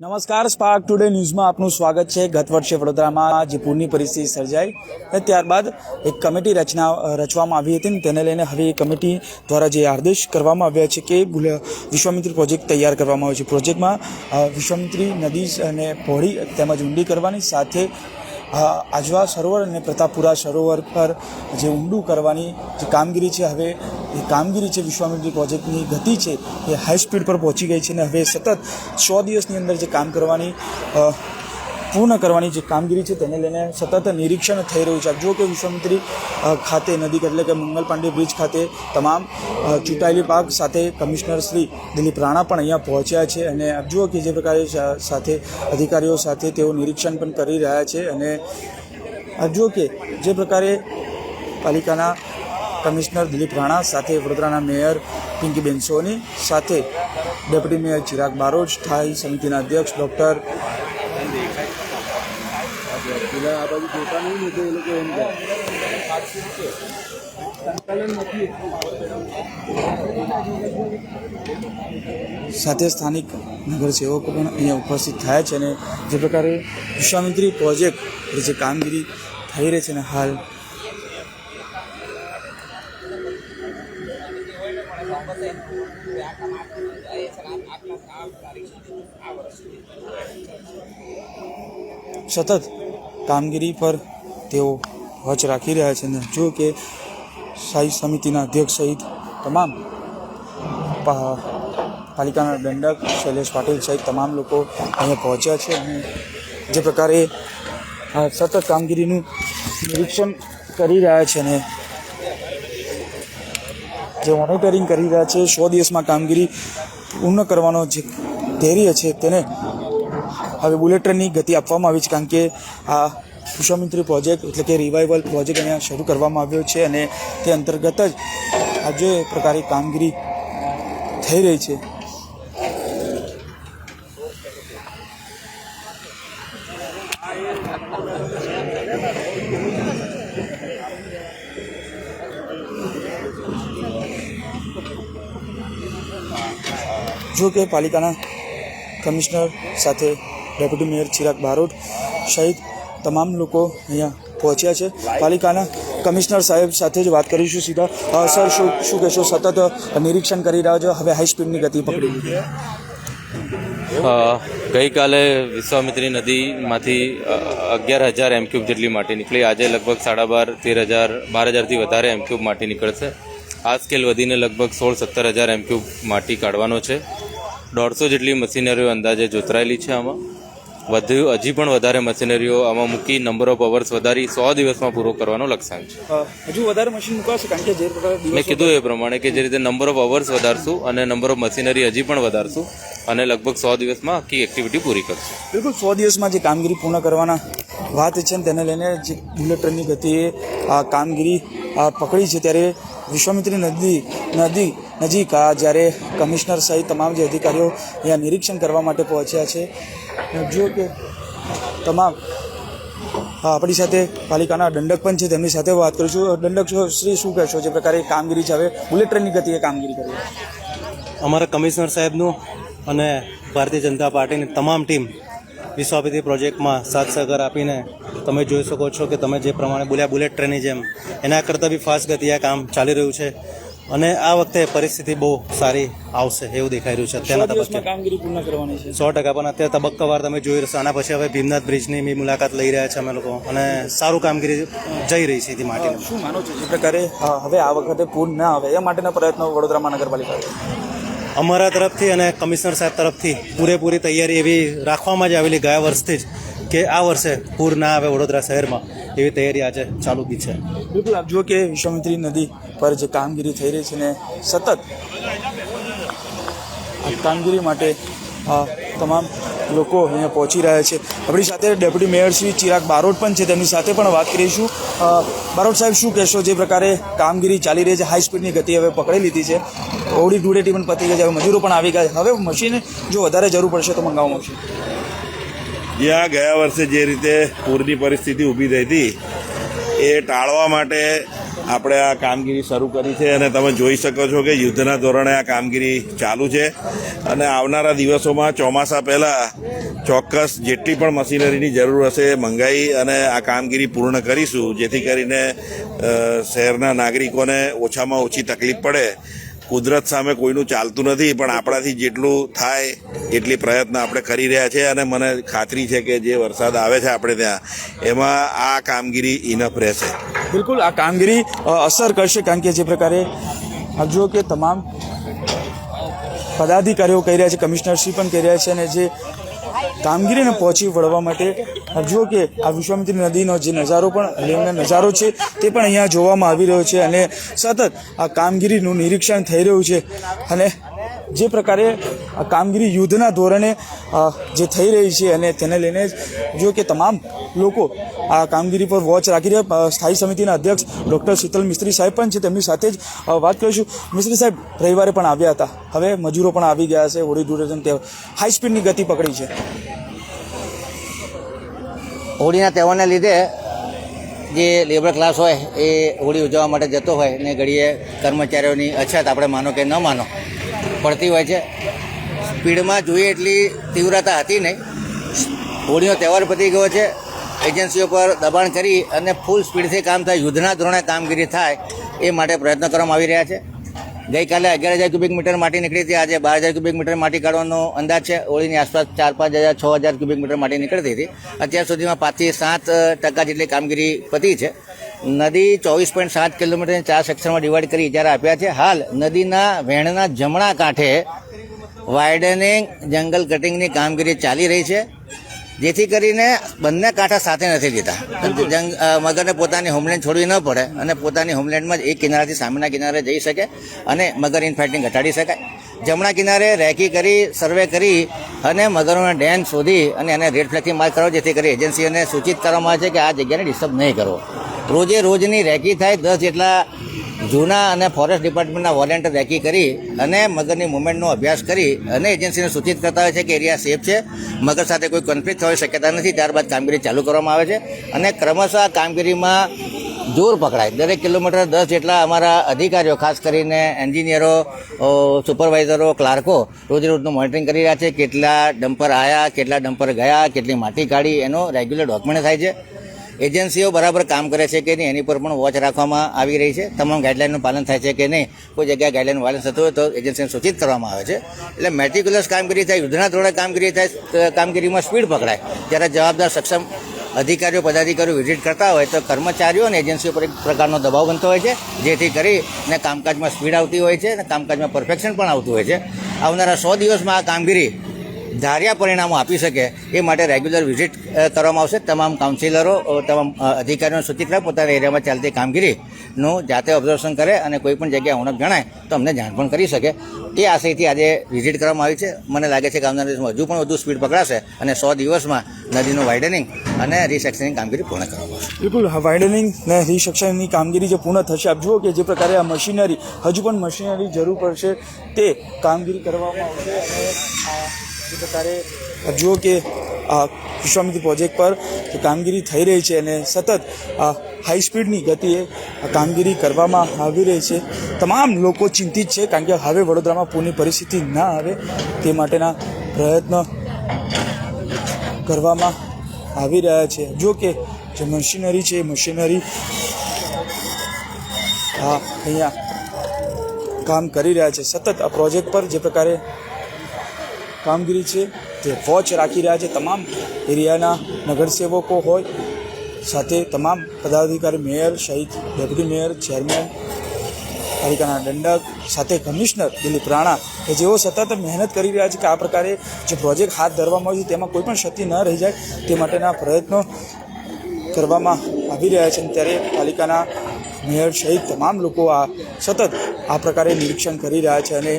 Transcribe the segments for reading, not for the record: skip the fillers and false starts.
નમસ્કાર, spark today ન્યૂઝમાં આપનું સ્વાગત છે। ગત વર્ષે વડોદરામાં જે પૂરની પરિસ્થિતિ સર્જાઈ અને ત્યારબાદ એક કમિટી રચવામાં આવી હતી ને તેને લઈને હવે એ કમિટી દ્વારા જે આદેશ કરવામાં આવ્યા છે કે વિશ્વામિત્રી પ્રોજેક્ટ તૈયાર કરવામાં આવ્યો છે। પ્રોજેક્ટમાં વિશ્વામિત્રી નદી અને પહોળી તેમજ ઊંડી કરવાની સાથે આજવા સરોવર અને પ્રતાપપુરા સરોવર પર જે ઊંડું કરવાની જે કામગીરી છે, હવે એ કામગીરી છે વિશ્વામિત્રી પ્રોજેક્ટની ગતિ છે એ હાઈ સ્પીડ પર પહોંચી ગઈ છે અને હવે સતત 100 દિવસની અંદર જે કામ કરવાની પૂર્ણ કરવાની જે કામગીરી છે તેને લઈને સતત નિરીક્ષણ થઈ રહ્યું છે। જો કે વિશ્વામિત્રી ખાતે નદી એટલે કે મંગલ પાંડે બ્રિજ ખાતે તમામ ચૂંટાયેલી પાક સાથે કમિશનર શ્રી દિલીપ રાણા પણ અહીંયા પહોંચ્યા છે અને આપ જુઓ કે જે પ્રકારે સાથે અધિકારીઓ સાથે તેઓ નિરીક્ષણ પણ કરી રહ્યા છે અને આપ જુઓ કે જે પ્રકારે પાલિકાના કમિશનર દિલીપ રાણા સાથે વડોદરાના મેયર પિંકીબેન સોની સાથે ડેપ્યુટી મેયર ચિરાગ બારોટ, સ્થાયી સમિતિના અધ્યક્ષ ડૉક્ટર સાથે સ્થાનિક નગરસેવકો પણ અહીંયા ઉપસ્થિત થયા છે અને જે પ્રકારે વિશ્વામિત્રી પ્રોજેક્ટ જે કામગીરી થઈ રહી છે ને હાલ સતત કામગીરી પર તેઓ વચ રાખી રહ્યા છે અને જો કે સ્થાયી સમિતિના અધ્યક્ષ સહિત તમામ પાલિકાના દંડક શૈલેષ પાટીલ સહિત તમામ લોકો અહીંયા પહોંચ્યા છે અને જે પ્રકારે સતત કામગીરીનું નિરીક્ષણ કરી રહ્યા છે અને જે મોનિટરિંગ કરી રહ્યા છે 100 દિવસમાં કામગીરી પૂર્ણ કરવાનો જે ધૈર્ય છે તેને હવે બુલેટ ટ્રેનની ગતિ આપવામાં આવી છે, કારણ કે આ વિશ્વામિત્રી પ્રોજેક્ટ એટલે કે રિવાઇવલ પ્રોજેક્ટ અહીંયા શરૂ કરવામાં આવ્યો છે અને તે અંતર્ગત જ આ જે પ્રકારે કામગીરી થઈ રહી છે જો કે પાલિકાના કમિશનર સાથે ડેપ્યુટી મેયર ચિરાગ બારોટ સહિત તમામ લોકો અહીંયા પહોંચ્યા છે। પાલિકાના કમિશનર સાહેબ સાથે જ વાત કરીશું સીધા। સર, શું કહેશો? સતત નિરીક્ષણ કરી રહ્યા છો, હવે હાઈ સ્પીડની ગતિ પકડી લીધી। ગઈકાલે વિશ્વામિત્રી નદીમાંથી 11,000 એમક્યુબ જેટલી માટી નીકળી। આજે લગભગ 12,000થી વધારે એમક્યુબ માટી નીકળશે। આ સ્કેલ વધીને લગભગ 16-17,000 એમક્યુબ માટી કાઢવાનો છે। 150 જેટલી મશીનરીઓ અંદાજે જોતરાયેલી છે। આમાં હજી પણ વધારે મશીનરીઓ આમાં મૂકી નંબર ઓફ અવર્સ વધારી 100 દિવસમાં પૂરો કરવાનો લક્ષ્યાંક છે। હજુ વધારે મશીન મૂકાશે, કારણ કે જે પ્રકારે મેં કીધું એ પ્રમાણે કે જે રીતે નંબર ઓફ અવર્સ વધારશું અને નંબર ઓફ મશીનરી હજી પણ વધારશું અને લગભગ 100 દિવસમાં આખી એક્ટિવિટી પૂરી કરશું। બિલકુલ 100 દિવસમાં જે કામગીરી પૂર્ણ કરવાના વાત છે ને તેને લઈને જે બુલેટ ટ્રેનની ગતિએ આ કામગીરી પકડી છે, ત્યારે વિશ્વામિત્રી નદી નજીક જ્યારે કમિશનર સહિત તમામ જે અધિકારીઓ અહીંયા નિરીક્ષણ કરવા માટે પહોંચ્યા છે। જો કે તમામ આપણી સાથે પાલિકાના દંડક પણ છે, તેમની સાથે વાત કરીશું। દંડક શ્રી, શું કહેશો? જે પ્રકારે કામગીરી છે, હવે બુલેટ ટ્રેનની ગતિએ કામગીરી કરી અમારા કમિશનર સાહેબનું અને ભારતીય જનતા પાર્ટીની તમામ ટીમ વિશ્વામિત્રી પ્રોજેક્ટમાં સાથ સહકાર આપીને તમે જોઈ શકો છો કે તમે જે પ્રમાણે બોલ્યા બુલેટ ટ્રેનની જેમ એના કરતાં બી ફાસ્ટ ગતિએ કામ ચાલી રહ્યું છે અને આ વખતે પરિસ્થિતિ બહુ સારી આવશે એવું દેખાઈ રહ્યું છે। અત્યારના તબક્કે કામગીરી પૂર્ણ કરવાની છે 100%, પણ અત્યારે તબક્કાવાર તમે જોઈ રહેશો। આના પછી હવે ભીમનાથ બ્રિજની બી મુલાકાત લઈ રહ્યા છે અમે લોકો અને સારું કામગીરી જઈ રહી છે માટીની। શું માનો છો જે પ્રકારે હવે આ વખતે પૂર ના આવે એ માટેના પ્રયત્નો વડોદરા મહાનગરપાલિકા અમારા તરફથી અને કમિશનર સાહેબ તરફથી પૂરેપૂરી તૈયારી એવી રાખવામાં જ આવેલી ગયા વર્ષથી જ કે આ વર્ષે પૂર ના આવે વડોદરા શહેરમાં, એવી તૈયારી આજે ચાલુ બી છે। બિલકુલ, આપ જુઓ કે વિશ્વામિત્રી નદી પર જે કામગીરી થઈ રહી છે ને સતત આ કામગીરી માટે તમામ લોકો અહીંયા પહોંચી રહ્યા છે। આપણી સાથે ડેપ્યુટી મેયર શ્રી ચિરાગ બારોટ પણ છે, તેમની સાથે પણ વાત કરીશું। બારોટ સાહેબ, શું કહેશો? જે પ્રકારે કામગીરી ચાલી રહી છે, હાઈ સ્પીડની ગતિ હવે પકડી લીધી છે, ઓડી ધૂળેટી પણ પતી ગઈ છે, હવે મજૂરો પણ આવી ગયા છે, હવે મશીન જો વધારે જરૂર પડશે તો મંગાવવામાં આવશે। જ્યાં ગયા વર્ષે જે રીતે પૂરની પરિસ્થિતિ ઊભી થઈ હતી એ ટાળવા માટે આપણે આ કામગીરી શરૂ કરી છે અને તમે જોઈ શકો છો કે યુદ્ધના ધોરણે આ કામગીરી ચાલુ છે અને આવનારા દિવસોમાં ચોમાસા પહેલાં ચોક્કસ જેટલી પણ મશીનરીની જરૂર હશે એ મંગાવી અને આ કામગીરી પૂર્ણ કરીશું, જેથી કરીને શહેરના નાગરિકોને ઓછામાં ઓછી તકલીફ પડે. કુદરત સામે કોઈનું ચાલતું નથી, પણ આપણાથી જેટલું થાય એટલી પ્રયત્ન આપણે કરી રહ્યા છીએ અને મને ખાતરી છે કે જે વરસાદ આવે છે આપણે ત્યાં એમાં આ કામગીરી ઇનફ રહેશે. બિલકુલ આ કામગીરી અસર કરશે, કારણ કે જે પ્રકારે આપ જુઓ કે તમામ પદાધિકારીઓ કહી રહ્યા છે, કમિશનરશ્રી પણ કહી રહ્યા છે, અને જે કામગીરીને પહોંચી વળવા માટે આપ જુઓ કે આ વિશ્વામિત્રી નદીનો જે નજારો પણ લેવનો નજારો છે તે પણ અહીંયા જોવામાં આવી રહ્યો છે અને સતત આ કામગીરીનું નિરીક્ષણ થઈ રહ્યું છે. અને જે પ્રકારે આ કામગીરી યુદ્ધના ધોરણે જે થઈ રહી છે અને તેને લઈને જો કે તમામ લોકો આ કામગીરી પર વોચ રાખી રહ્યા. સ્થાયી સમિતિના અધ્યક્ષ ડૉક્ટર શીતલ મિસ્ત્રી સાહેબ પણ છે, તેમની સાથે જ વાત કરીશું. મિસ્ત્રી સાહેબ, રવિવારે પણ આવ્યા હતા, હવે મજૂરો પણ આવી ગયા છે, હોળી ધૂળેટીનો તહેવાર હાઈ સ્પીડની ગતિ પકડી છે. હોળીના તહેવારને લીધે જે લેબર ક્લાસ હોય એ હોળી ઉજવવા માટે જતો હોય ને ઘડીએ કર્મચારીઓની અછત આપણે માનો કે ન માનો પડતી હોય છે. સ્પીડમાં જોઈએ એટલી તીવ્રતા હતી નહીં. હોળીનો તહેવાર પતી ગયો છે, એજન્સીઓ પર દબાણ કરી અને ફૂલ સ્પીડથી કામ થાય, યુદ્ધના ધોરણે કામગીરી થાય એ માટે પ્રયત્નો કરવામાં આવી રહ્યા છે. ગઈકાલે 11,000 ક્યુબિક મીટર માટી નીકળી હતી, આજે 12,000 ક્યુબિક મીટર માટી કાઢવાનો અંદાજ છે. હોળીની આસપાસ 4,000, 5,000, 6,000 ક્યુબિક મીટર માટી નીકળતી હતી. અત્યાર સુધીમાં 5થી 7% જેટલી કામગીરી પતી છે. નદી 24.7 કિલોમીટરની 4 સેક્શનમાં ડિવાઈડ કરી ઇજારા આપ્યા છે. હાલ નદીના વહેણના જમણા કાંઠે વાઇડનિંગ, જંગલ કટિંગની કામગીરી ચાલી રહી છે, જેથી કરીને બંને કાંઠા સાથે નથી લીધા. મગરને પોતાની હોમલેન્ડ છોડવી ન પડે અને પોતાની હોમલેન્ડમાં જ એક કિનારાથી સામેના કિનારે જઈ શકે અને મગર ઇનફાઇટિંગ ઘટાડી શકાય. જમણા કિનારે રેકી કરી, સર્વે કરી અને મગરોના ડેન શોધી અને એને રેડ ફ્લેગથી માર્ક કરો, જેથી કરી એજન્સીઓને સૂચિત કરવામાં આવે છે કે આ જગ્યાને ડિસ્ટર્બ નહીં કરવો. રોજે રોજની રેકી થાય. 10 જેટલા જૂના અને ફોરેસ્ટ ડિપાર્ટમેન્ટના વોલેન્ટિયર રેકી કરી અને મગરની મુવમેન્ટનો અભ્યાસ કરી અને એજન્સીને સૂચિત કરતા હોય છે કે એરિયા સેફ છે, મગર સાથે કોઈ કોન્ફ્લિક્ટ થવાની શક્યતા નથી. ત્યારબાદ કામગીરી ચાલુ કરવામાં આવે છે અને ક્રમશઃ કામગીરીમાં જોર પકડાય. દરેક કિલોમીટર 10 જેટલા અમારા અધિકારીઓ, ખાસ કરીને એન્જિનિયરો, સુપરવાઇઝરો, ક્લાર્કો રોજ રોજનું મોનિટરિંગ કરી રહ્યા છે. કેટલા ડમ્પર આવ્યા, કેટલા ડમ્પર ગયા, કેટલી માટી કાઢી, એનો રેગ્યુલર ડોક્યુમેન્ટ થાય છે. એજન્સીઓ બરાબર કામ કરે છે કે નહીં એની પર પણ વોચ રાખવામાં આવી રહી છે. તમામ ગાઈડલાઇનનું પાલન થાય છે કે નહીં, કોઈ જગ્યાએ ગાઈડલાઇન વાયલેન્સ થતું હોય તો એજન્સીને સૂચિત કરવામાં આવે છે. એટલે મેટિક્યુલસ કામગીરી થાય, યુદ્ધના ધોરણે કામગીરી થાય, કામગીરીમાં સ્પીડ પકડાય. જ્યારે જવાબદાર સક્ષમ અધિકારીઓ, પદાધિકારીઓ વિઝિટ કરતા હોય તો કર્મચારીઓ અને એજન્સીઓ પર એક પ્રકારનો દબાવ બનતો હોય છે, જેથી કરીને કામકાજમાં સ્પીડ આવતી હોય છે અને કામકાજમાં પરફેક્શન પણ આવતું હોય છે. આવનારા 100 દિવસમાં આ કામગીરી ધાર્યા પરિણામો આપી શકે એ માટે રેગ્યુલર વિઝિટ કરવામાં આવશે. તમામ કાઉન્સિલરો, તમામ અધિકારીઓને સૂચિત કરે પોતાના એરિયામાં ચાલતી કામગીરીનું જાતે ઓબ્ઝર્વેશન કરે અને કોઈ પણ જગ્યાએ ઉણપ જણાય તો અમને જાણ પણ કરી શકે. એ આશયથી આજે વિઝિટ કરવામાં આવી છે. મને લાગે છે કે આવનારા દિવસમાં હજુ પણ વધુ સ્પીડ પકડાશે અને 100 દિવસમાં નદીનું વાઇડનિંગ અને રિસેક્શનની કામગીરી પૂર્ણ કરવામાં આવશે. બિલકુલ, વાઇડનિંગ અને રિસેક્શનની કામગીરી જે પૂર્ણ થશે, આપ જુઓ કે જે પ્રકારે આ મશીનરી, હજુ પણ મશીનરી જરૂર પડશે તે કામગીરી કરવામાં આવશે. અને જે પ્રકારે આપ જુઓ કે આ વિશ્વામિત્રી પ્રોજેક્ટ પર જે કામગીરી થઈ રહી છે અને સતત હાઈ સ્પીડની ગતિએ આ કામગીરી કરવામાં આવી રહી છે. તમામ લોકો ચિંતિત છે, કારણ કે હવે વડોદરામાં પૂરની પરિસ્થિતિ ના આવે તે માટેના પ્રયત્ન કરવામાં આવી રહ્યા છે. જો કે જે મશીનરી છે એ મશીનરી અહીંયા કામ કરી રહ્યા છે. સતત આ પ્રોજેક્ટ પર જે પ્રકારે કામગીરી છે તે વોચ રાખી રહ્યા છે. તમામ એરિયાના નગરસેવકો હોય, સાથે તમામ પદાધિકારી, મેયર સહિત ડેપ્યુટી મેયર, ચેરમેન, પાલિકાના દંડક, સાથે કમિશનર દિલીપ રાણા કે જેઓ સતત મહેનત કરી રહ્યા છે કે આ પ્રકારે જે પ્રોજેક્ટ હાથ ધરવામાં આવ્યો છે તેમાં કોઈ પણ ક્ષતિ ન રહી જાય તે માટેના પ્રયત્નો કરવામાં આવી રહ્યા છે. ત્યારે પાલિકાના મેયર સહિત તમામ લોકો સતત આ પ્રકારે નિરીક્ષણ કરી રહ્યા છે અને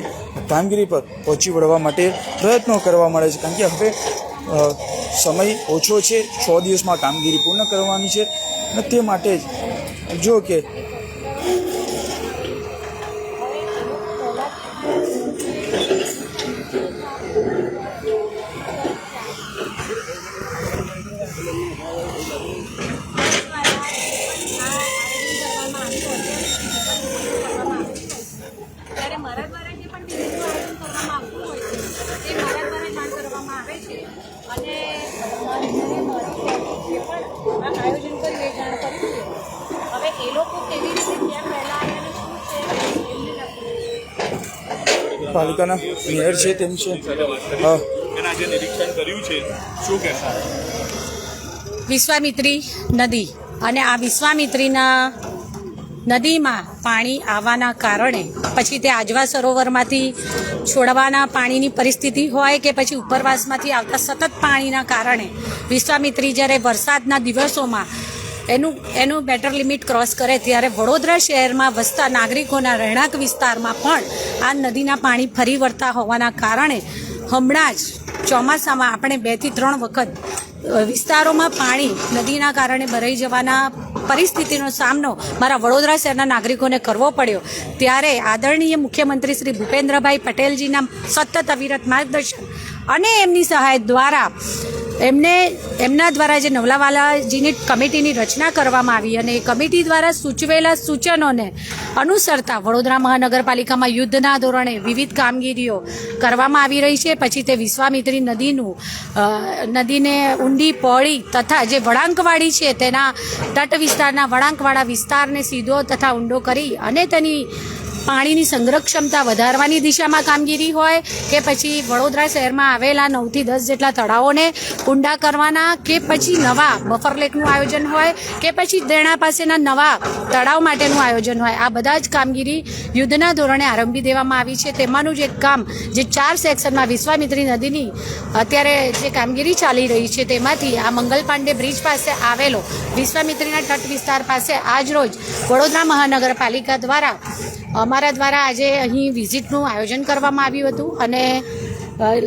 કામગીરી પર પહોંચી વળવા માટે પ્રયત્નો કરવા મળે છે, કારણ કે હવે સમય ઓછો છે. 100 દિવસમાં કામગીરી પૂર્ણ કરવાની છે અને તે માટે જ જો કે આવે છે અને આ આયોજન કર્યું એ જાણ કર્યું છે. હવે એ લોકો કેવી રીતે ત્યાં પહેલા આવ્યા અને શું છે એમને નથી. પાલિકાના મેયર છે તેમ છે એના જે નિરીક્ષણ કર્યું છે શું કહેશો? વિશ્વામિત્રી નદી અને આ વિશ્વામિત્રીના નદીમાં પાણી આવવાના કારણે પછી તે આજવા સરોવરમાંથી છોડવાના પાણીની પરિસ્થિતિ હોય કે પછી ઉપરવાસમાંથી આવતા સતત પાણીના કારણે વિશ્વામિત્રી જ્યારે વરસાદના દિવસોમાં એનું બેટર લિમિટ ક્રોસ કરે ત્યારે વડોદરા શહેરમાં વસતા નાગરિકોના રહેણાંક વિસ્તારમાં પણ આ નદીના પાણી ફરી વળતા હોવાના કારણે હમણાં જ ચોમાસામાં આપણે 2 થી 3 વખત વિસ્તારોમાં પાણી નદીના કારણે ભરાઈ જવાના પરિસ્થિતિનો સામનો મારા વડોદરા શહેરના નાગરિકોને કરવો પડ્યો. ત્યારે આદરણીય મુખ્યમંત્રી શ્રી ભૂપેન્દ્રભાઈ પટેલજીના સતત અવિરત માર્ગદર્શન અને એમની સહાય દ્વારા એમના દ્વારા જે નવલાવાલાજીની કમિટીની રચના કરવામાં આવી અને એ કમિટી દ્વારા સૂચવેલા સૂચનોને અનુસરતા વડોદરા મહાનગરપાલિકામાં યુદ્ધના ધોરણે વિવિધ કામગીરીઓ કરવામાં આવી રહી છે. પછી તે વિશ્વામિત્રી નદીને ઊંડી પહોળી તથા જે વળાંકવાળી છે તેના તટ વિસ્તારના વળાંકવાળા વિસ્તારને સીધો તથા ઊંડો કરી અને તેની પાણીની સંગ્રહ ક્ષમતા વધારવાની દિશામાં કામગીરી હોય કે પછી વડોદરા શહેરમાં આવેલા 9 થી 10 જેટલા તળાવોને ઊંડા કરવાના કે પછી નવા બફર લેકનું આયોજન હોય કે પછી દેણા પાસેના નવા તળાવ માટેનું આયોજન હોય, આ બધા જ કામગીરી યુદ્ધના ધોરણે આરંભી દેવામાં આવી છે. તેમાંનું જ એક કામ જે 4 સેક્શનમાં વિશ્વામિત્રી નદીની અત્યારે જે કામગીરી ચાલી રહી છે તેમાંથી આ મંગલ પાંડે બ્રિજ પાસે આવેલો વિશ્વામિત્રીના તટ વિસ્તાર પાસે આજરોજ વડોદરા મહાનગરપાલિકા દ્વારા અમારા દ્વારા આજે અહીં વિઝિટનું આયોજન કરવામાં આવ્યું હતું અને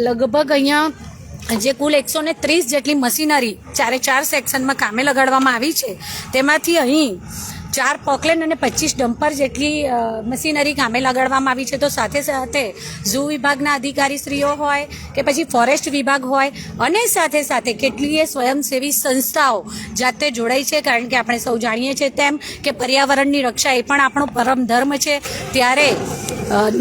લગભગ અહીંયા જે કુલ 130 જેટલી મશીનરી 4 સેક્શનમાં કામે લગાડવામાં આવી છે તેમાંથી અહીં 4 પોકલેન અને 25 ડમ્પર જેટલી મશીનરી કામે લગાડવામાં આવી છે. તો સાથે સાથે ઝૂ વિભાગના અધિકારીશ્રીઓ હોય કે પછી ફોરેસ્ટ વિભાગ હોય અને સાથે સાથે કેટલીય સ્વયંસેવી સંસ્થાઓ જાતે જોડાઈ છે. કારણ કે આપણે સૌ જાણીએ છીએ તેમ કે પર્યાવરણની રક્ષા એ પણ આપણો પરમ ધર્મ છે. ત્યારે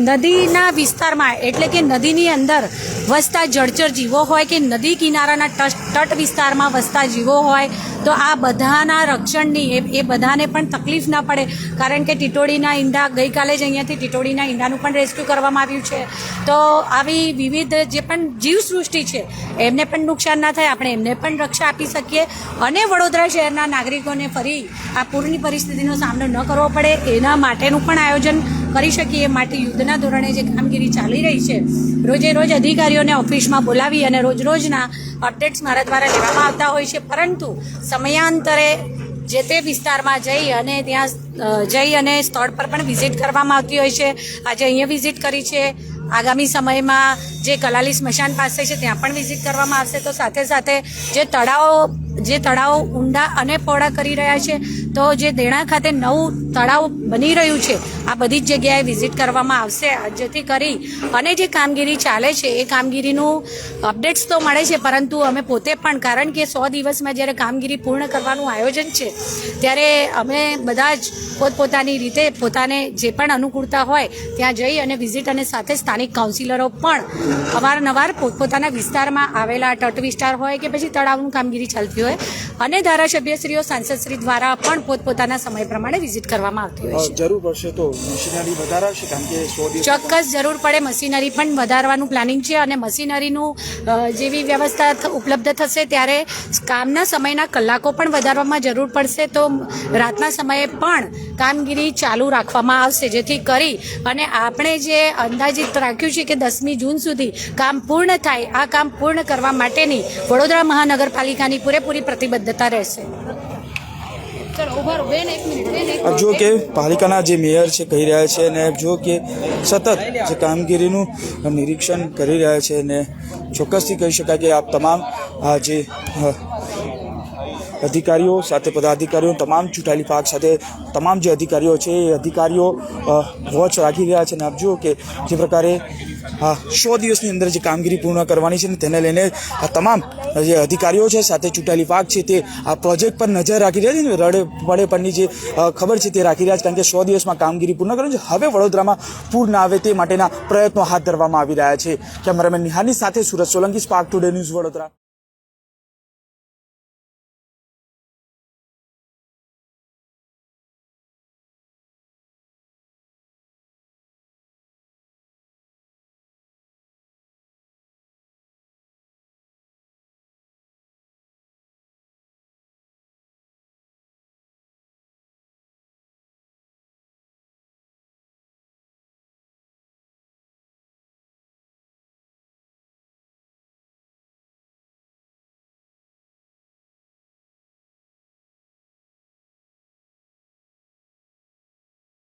નદીના વિસ્તારમાં એટલે કે નદીની અંદર વસતા જળચર જીવો હોય કે નદી કિનારાના તટ વિસ્તારમાં વસતા જીવો હોય તો આ બધાના રક્ષણની એ બધાને પણ તકલીફ ના પડે. કારણ કે ટીટોડીના ઈંડા ગઈકાલે જ અહીંયાથી ટીટોડીના ઈંડાનું પણ રેસ્ક્યુ કરવામાં આવ્યું છે. તો આવી વિવિધ જે પણ જીવસૃષ્ટિ છે એમને પણ નુકસાન ના થાય, આપણે એમને પણ રક્ષા આપી શકીએ અને વડોદરા શહેરના નાગરિકોને ફરી આ પૂરની પરિસ્થિતિનો સામનો ન કરવો પડે એના માટેનું પણ આયોજન કરી શકીએ. માટે યુદ્ધના ધોરણે જે કામગીરી ચાલી રહી છે, રોજે રોજ અધિકારીઓને ઓફિસમાં બોલાવી અને રોજના અપડેટ્સ મારા દ્વારા લેવામાં આવતા હોય છે. પરંતુ સમયાંતરે જે તે વિસ્તારમાં જઈ અને સ્થળ પર પણ વિઝિટ કરવામાં આવતી હોય છે. આજે અહીંયા વિઝિટ કરી છે, આગામી સમયમાં જે કલાલી સ્મશાન પાસે છે ત્યાં પણ વિઝિટ કરવામાં આવશે. તો સાથે સાથે જે તળાવો ઊંડા અને પહોળા કરી રહ્યા છે, તો જે દેણા ખાતે નવું તળાવ બની રહ્યું છે આ બધી જ જગ્યાએ વિઝિટ કરવામાં આવશે. જેથી કરી અને જે કામગીરી ચાલે છે એ કામગીરીનું અપડેટ્સ તો મળે છે, પરંતુ અમે પોતે પણ, કારણ કે 100 દિવસમાં જ્યારે કામગીરી પૂર્ણ કરવાનું આયોજન છે ત્યારે અમે બધા જ પોતપોતાની રીતે પોતાને જે પણ અનુકૂળતા હોય ત્યાં જઈ અને વિઝિટ અને સાથે સ્થાનિક કાઉન્સિલરો પણ અવારનવાર પોતપોતાના વિસ્તારમાં આવેલા તટ વિસ્તાર હોય કે પછી તળાવનું કામગીરી ચાલતી હોય અને ધારાસભ્યશ્રીઓ સાંસદશ્રી દ્વારા પણ પોતપોતાના સમય પ્રમાણે વિઝિટ કરવામાં આવતી હોય છે. જરૂર પડશે તો મશીનરી વધારાશે, કારણ કે 100 દિવસ ચોક્કસ જરૂર પડે. મશીનરી પણ વધારવાનું પ્લાનિંગ છે અને મશીનરીનું જેવી વ્યવસ્થા ઉપલબ્ધ થશે ત્યારે કામના સમયના કલાકો પણ વધારવામાં જરૂર પડશે. તો રાતના સમયે પણ કામગીરી ચાલુ રાખવામાં આવશે, જેથી કરી અને આપણે જે અંદાજિત રાખ્યું છે કે 10મી જૂન સુધી કામ પૂર્ણ થાય, આ કામ પૂર્ણ કરવા માટેની વડોદરા મહાનગરપાલિકાની પૂરેપૂરી પ્રતિબદ્ધતા રહેશે. જો કે પાલિકાના જે મેયર છે કહી રહ્યા છે અને જો કે સતત જે કામગીરીનું નિરીક્ષણ કરી રહ્યા છે અને ચોક્કસથી કહી શકાય કે આ તમામ જે અધિકારીઓ સાથે પદાધિકારીઓ તમામ ચૂંટાયેલી પાક સાથે તમામ જે અધિકારીઓ છે એ અધિકારીઓ વોચ રાખી રહ્યા છે. અને આપ જુઓ કે જે પ્રકારે 100 દિવસની અંદર જે કામગીરી પૂર્ણ કરવાની છે ને તેને લઈને આ તમામ જે અધિકારીઓ છે સાથે ચૂંટાયેલી પાક છે તે આ પ્રોજેક્ટ પર નજર રાખી રહ્યા છે ને રડે પડે પરની જે ખબર છે તે રાખી રહ્યા છે, કારણ કે 100 દિવસમાં કામગીરી પૂર્ણ કરવાની છે. હવે વડોદરામાં પૂર ના આવે તે માટેના પ્રયત્નો હાથ ધરવામાં આવી રહ્યા છે. કેમેરામેન નિહાલની સાથે Surat Solanki, spark today news, Vadodara.